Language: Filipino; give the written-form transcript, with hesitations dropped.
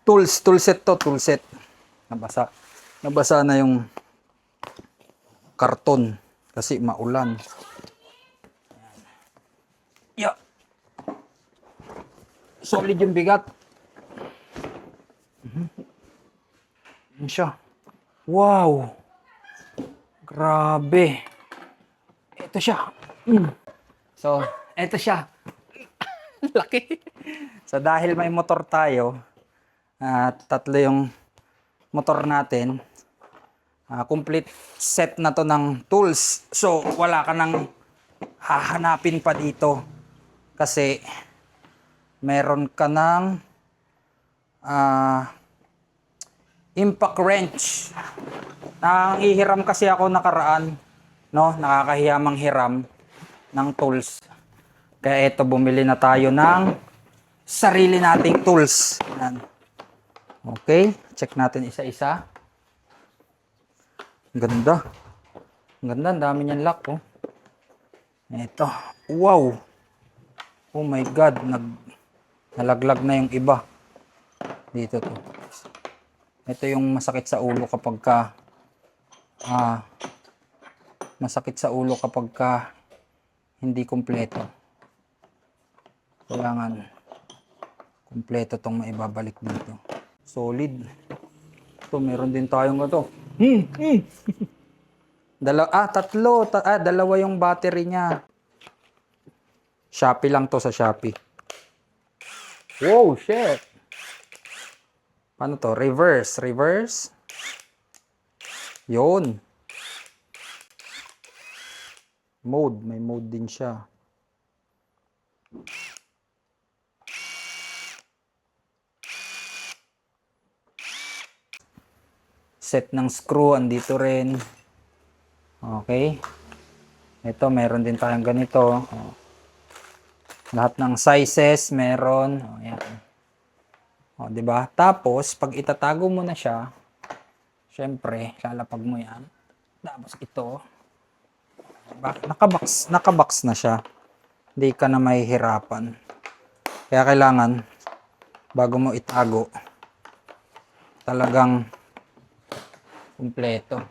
toolset to, toolset. Nabasa na yung karton kasi maulan. Yeah. Solid yung bigat. Yan siya. Wow. Grabe. Ito siya. So, ito siya. Laki. So, dahil may motor tayo, tatlo yung motor natin, complete set na to ng tools. So, wala ka nang hahanapin pa dito. Kasi, meron ka ng impact wrench. Nangihiram kasi ako nakaraan, no? Nakakahiya manghiram ng tools. Kaya ito, bumili na tayo ng sarili nating tools. Yan. Okay, check natin isa-isa. Ganda. Ganda, ang dami niyan lock, oh. Ito. Wow. Oh my God, nalaglag na yung iba. Dito to. Ito yung masakit sa ulo kapag hindi kumpleto. Kailangan kumpleto tong maibabalik dito. Solid. Ito, meron din tayong ito. Dalawa yung battery niya. Shopee lang to, sa Shopee. Wow, shit. Paano to? Reverse. Yun. May mode din siya. Set ng screw, andito rin. Okay. Ito, meron din tayong ganito. Lahat ng sizes, meron. Ayan. Diba? Tapos, pag itatago mo na siya, syempre, lalapag mo yan. Tapos ito, diba? Nakabox na siya. Hindi ka na mahihirapan. Kaya kailangan, bago mo itago, talagang kumpleto.